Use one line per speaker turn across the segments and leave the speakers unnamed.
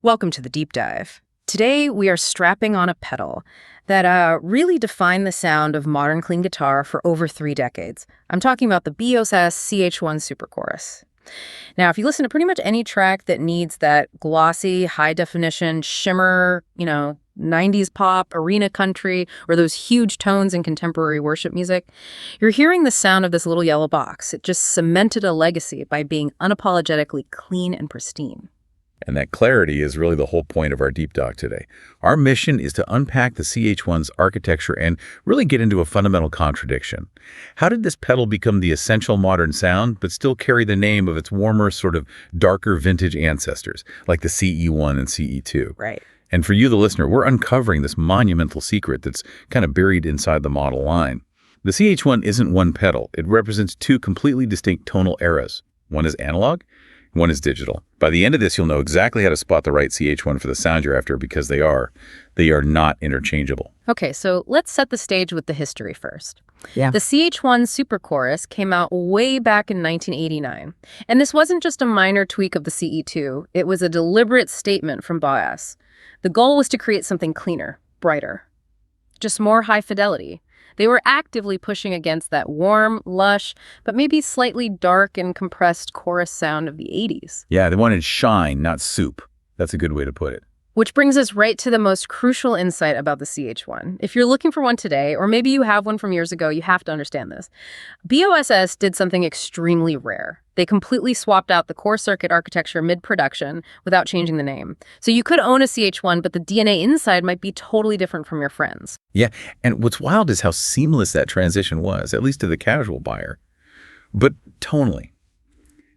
Welcome to the deep dive. Today, we are strapping on a pedal that really defined the sound of modern clean guitar for over 3 decades. I'm talking about the BOSS CH1 Super Chorus. Now, if you listen to pretty much any track that needs that glossy, high-definition, shimmer, 90s pop, arena country, or those huge tones in contemporary worship music, you're hearing the sound of this little yellow box. It just cemented a legacy by being unapologetically clean and pristine.
And that clarity is really the whole point of our deep dive today. Our mission is to unpack the CH1's architecture and really get into a fundamental contradiction. How did this pedal become the essential modern sound, but still carry the name of its warmer, sort of darker vintage ancestors, like the CE1 and CE2?
Right.
And for you, the listener, we're uncovering this monumental secret that's kind of buried inside the model line. The CH1 isn't one pedal. It represents 2 completely distinct tonal eras. One is analog, one is digital. By the end of this, you'll know exactly how to spot the right CH1 for the sound you're after because they are not interchangeable.
Okay, so let's set the stage with the history first.
Yeah.
The CH1 Super Chorus came out way back in 1989. And this wasn't just a minor tweak of the CE2. It was a deliberate statement from BOSS. The goal was to create something cleaner, brighter, just more high fidelity. They were actively pushing against that warm, lush, but maybe slightly dark and compressed chorus sound of the 80s.
Yeah, they wanted shine, not soup. That's a good way to put it.
Which brings us right to the most crucial insight about the CH1. If you're looking for one today, or maybe you have one from years ago, you have to understand this. BOSS did something extremely rare. They completely swapped out the core circuit architecture mid-production without changing the name. So you could own a CH1, but the DNA inside might be totally different from your friends.
Yeah, and what's wild is how seamless that transition was, at least to the casual buyer. But tonally,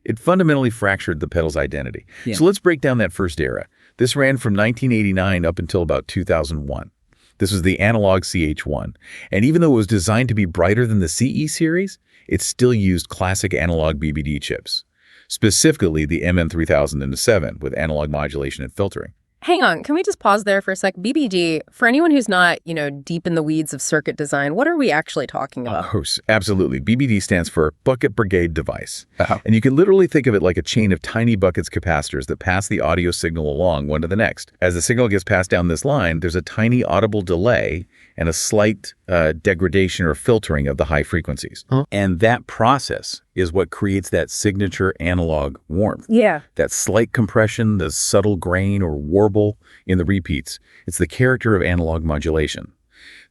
it fundamentally fractured the pedal's identity.
Yeah.
So let's break down that first era. This ran from 1989 up until about 2001. This was the analog CH1. And even though it was designed to be brighter than the CE series, it still used classic analog BBD chips, specifically the MN3007 with analog modulation and filtering.
Hang on, can we just pause there for a sec? BBD, for anyone who's not, deep in the weeds of circuit design, what are we actually talking about?
Oh, absolutely. BBD stands for Bucket Brigade Device. And you can literally think of it like a chain of tiny buckets capacitors that pass the audio signal along one to the next. As the signal gets passed down this line, there's a tiny audible delay and a slight degradation or filtering of the high frequencies.
Huh?
And that process is what creates that signature analog warmth.
Yeah.
That slight compression, the subtle grain or warble in the repeats. It's the character of analog modulation.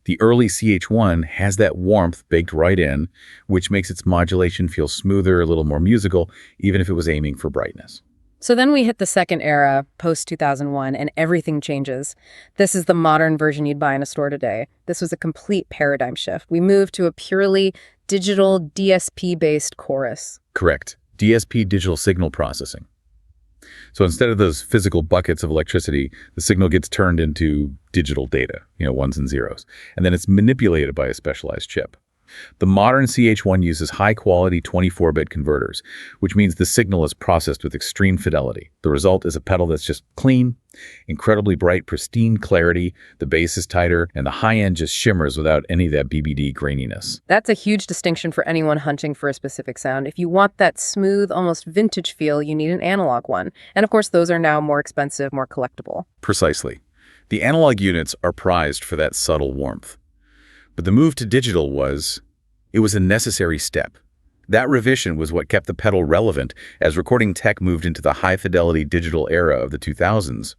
The early CH1 has that warmth baked right in, which makes its modulation feel smoother, a little more musical, even if it was aiming for brightness.
So then we hit the second era, post-2001, and everything changes. This is the modern version you'd buy in a store today. This was a complete paradigm shift. We moved to a purely digital DSP-based chorus.
Correct. DSP, digital signal processing. So instead of those physical buckets of electricity, the signal gets turned into digital data, ones and zeros. And then it's manipulated by a specialized chip. The modern CH1 uses high-quality 24-bit converters, which means the signal is processed with extreme fidelity. The result is a pedal that's just clean, incredibly bright, pristine clarity, the bass is tighter, and the high end just shimmers without any of that BBD graininess.
That's a huge distinction for anyone hunting for a specific sound. If you want that smooth, almost vintage feel, you need an analog one. And of course, those are now more expensive, more collectible.
Precisely. The analog units are prized for that subtle warmth. But the move to digital was a necessary step. That revision was what kept the pedal relevant as recording tech moved into the high-fidelity digital era of the 2000s.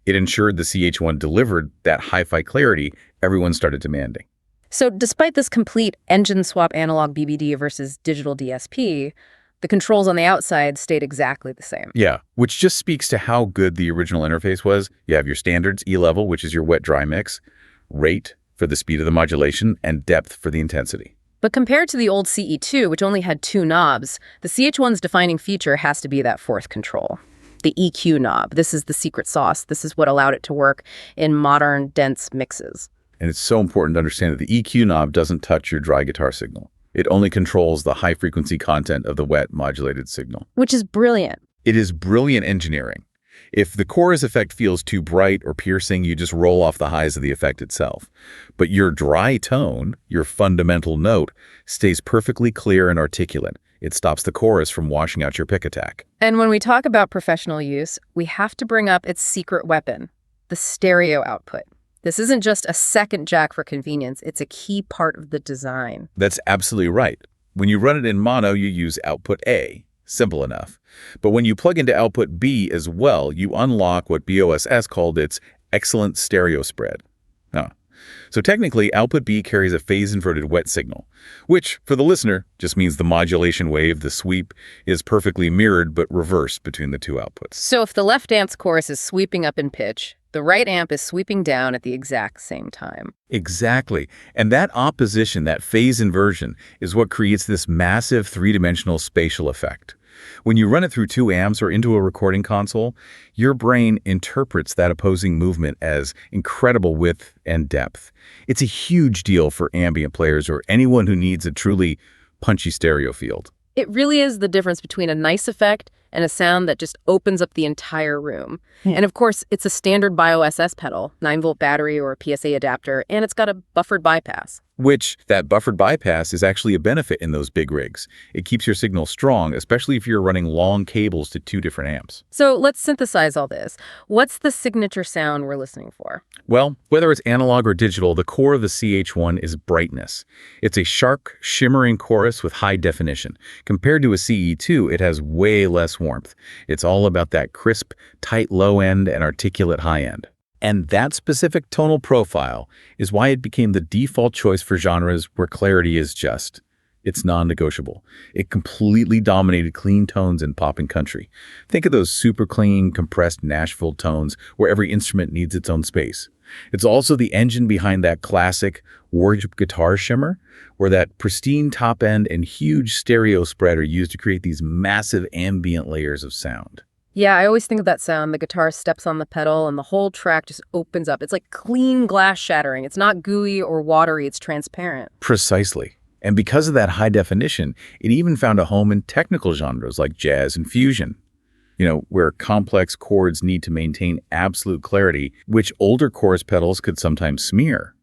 It ensured the CH1 delivered that hi-fi clarity everyone started demanding.
So despite this complete engine swap analog BBD versus digital DSP, the controls on the outside stayed exactly the same.
Yeah, which just speaks to how good the original interface was. You have your standards, E-level, which is your wet-dry mix, rate for the speed of the modulation, and depth for the intensity.
But compared to the old CE2, which only had 2 knobs, the CH1's defining feature has to be that 4th control, the EQ knob. This is the secret sauce. This is what allowed it to work in modern, dense mixes.
And it's so important to understand that the EQ knob doesn't touch your dry guitar signal. It only controls the high-frequency content of the wet modulated signal.
Which is brilliant.
It is brilliant engineering. If the chorus effect feels too bright or piercing, you just roll off the highs of the effect itself. But your dry tone, your fundamental note, stays perfectly clear and articulate. It stops the chorus from washing out your pick attack.
And when we talk about professional use, we have to bring up its secret weapon, the stereo output. This isn't just a second jack for convenience, it's a key part of the design.
That's absolutely right. When you run it in mono, you use output A. Simple enough. But when you plug into output B as well, you unlock what BOSS called its excellent stereo spread. So technically, output B carries a phase-inverted wet signal, which, for the listener, just means the modulation wave, the sweep, is perfectly mirrored but reversed between the two outputs.
So if the left amp's chorus is sweeping up in pitch, the right amp is sweeping down at the exact same time.
Exactly. And that opposition, that phase inversion, is what creates this massive three-dimensional spatial effect. When you run it through two amps or into a recording console, your brain interprets that opposing movement as incredible width and depth. It's a huge deal for ambient players or anyone who needs a truly punchy stereo field.
It really is the difference between a nice effect and a sound that just opens up the entire room. And of course, it's a standard BioSS pedal, 9-volt battery or a PSA adapter, and it's got a buffered bypass.
Which, that buffered bypass is actually a benefit in those big rigs. It keeps your signal strong, especially if you're running long cables to two different amps.
So let's synthesize all this. What's the signature sound we're listening for?
Well, whether it's analog or digital, the core of the CH1 is brightness. It's a sharp, shimmering chorus with high definition. Compared to a CE2, it has way less warmth. It's all about that crisp, tight low end and articulate high end. And that specific tonal profile is why it became the default choice for genres where clarity is just. It's non-negotiable. It completely dominated clean tones in pop and country. Think of those super clean, compressed Nashville tones where every instrument needs its own space. It's also the engine behind that classic wardrobe guitar shimmer, where that pristine top end and huge stereo spread are used to create these massive ambient layers of sound.
Yeah, I always think of that sound. The guitar steps on the pedal and the whole track just opens up. It's like clean glass shattering. It's not gooey or watery, it's transparent.
Precisely. And because of that high definition, it even found a home in technical genres like jazz and fusion, where complex chords need to maintain absolute clarity, which older chorus pedals could sometimes smear.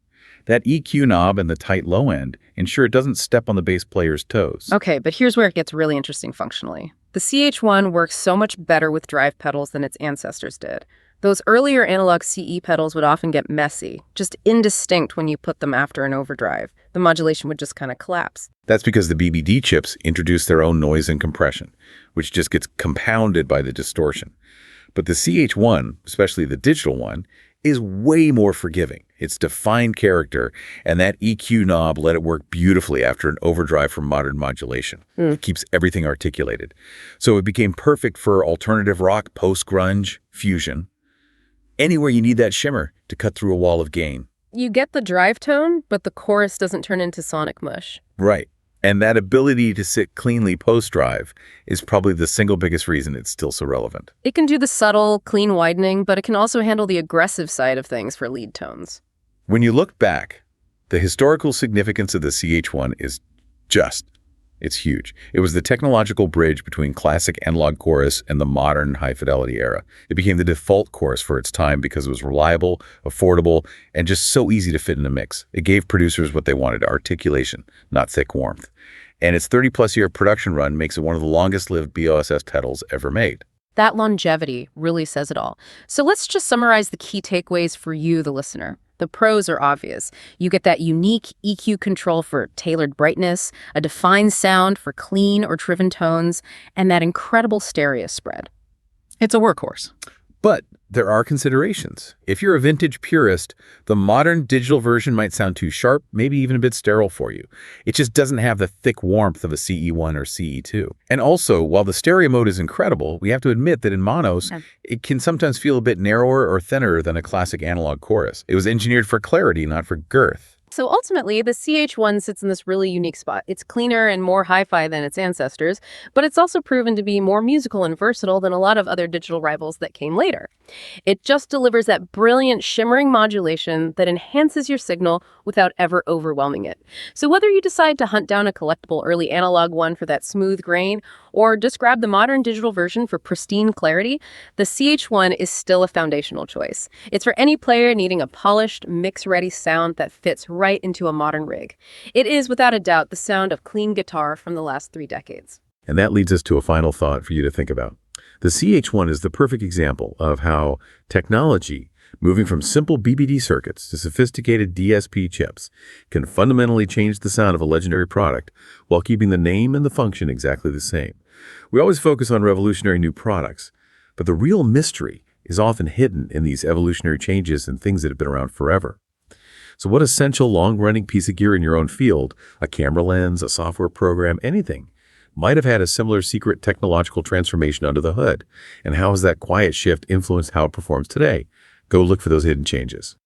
That EQ knob and the tight low end ensure it doesn't step on the bass player's toes.
Okay, but here's where it gets really interesting functionally. The CH1 works so much better with drive pedals than its ancestors did. Those earlier analog CE pedals would often get messy, just indistinct when you put them after an overdrive. The modulation would just kind of collapse.
That's because the BBD chips introduce their own noise and compression, which just gets compounded by the distortion. But the CH1, especially the digital one, is way more forgiving. It's defined character, and that EQ knob let it work beautifully after an overdrive from modern modulation. It keeps everything articulated. So it became perfect for alternative rock, post-grunge, fusion. Anywhere you need that shimmer to cut through a wall of gain.
You get the drive tone, but the chorus doesn't turn into sonic mush.
Right. And that ability to sit cleanly post-drive is probably the single biggest reason it's still so relevant.
It can do the subtle, clean widening, but it can also handle the aggressive side of things for lead tones.
When you look back, the historical significance of the CH1 is it's huge. It was the technological bridge between classic analog chorus and the modern high-fidelity era. It became the default chorus for its time because it was reliable, affordable, and just so easy to fit in a mix. It gave producers what they wanted, articulation, not thick warmth. And its 30-plus-year production run makes it one of the longest-lived BOSS pedals ever made.
That longevity really says it all. So let's just summarize the key takeaways for you, the listener. The pros are obvious. You get that unique EQ control for tailored brightness, a defined sound for clean or driven tones, and that incredible stereo spread. It's a workhorse.
But there are considerations. If you're a vintage purist, the modern digital version might sound too sharp, maybe even a bit sterile for you. It just doesn't have the thick warmth of a CE1 or CE2. And also, while the stereo mode is incredible, we have to admit that in monos, it can sometimes feel a bit narrower or thinner than a classic analog chorus. It was engineered for clarity, not for girth.
So ultimately, the CH1 sits in this really unique spot. It's cleaner and more hi-fi than its ancestors, but it's also proven to be more musical and versatile than a lot of other digital rivals that came later. It just delivers that brilliant shimmering modulation that enhances your signal without ever overwhelming it. So whether you decide to hunt down a collectible early analog one for that smooth grain, or just grab the modern digital version for pristine clarity, the CH1 is still a foundational choice. It's for any player needing a polished, mix-ready sound that fits right into a modern rig. It is, without a doubt, the sound of clean guitar from the last 3 decades.
And that leads us to a final thought for you to think about. The CH1 is the perfect example of how technology, moving from simple BBD circuits to sophisticated DSP chips, can fundamentally change the sound of a legendary product while keeping the name and the function exactly the same. We always focus on revolutionary new products, but the real mystery is often hidden in these evolutionary changes and things that have been around forever. So what essential long-running piece of gear in your own field, a camera lens, a software program, anything, might have had a similar secret technological transformation under the hood? And how has that quiet shift influenced how it performs today? Go look for those hidden changes.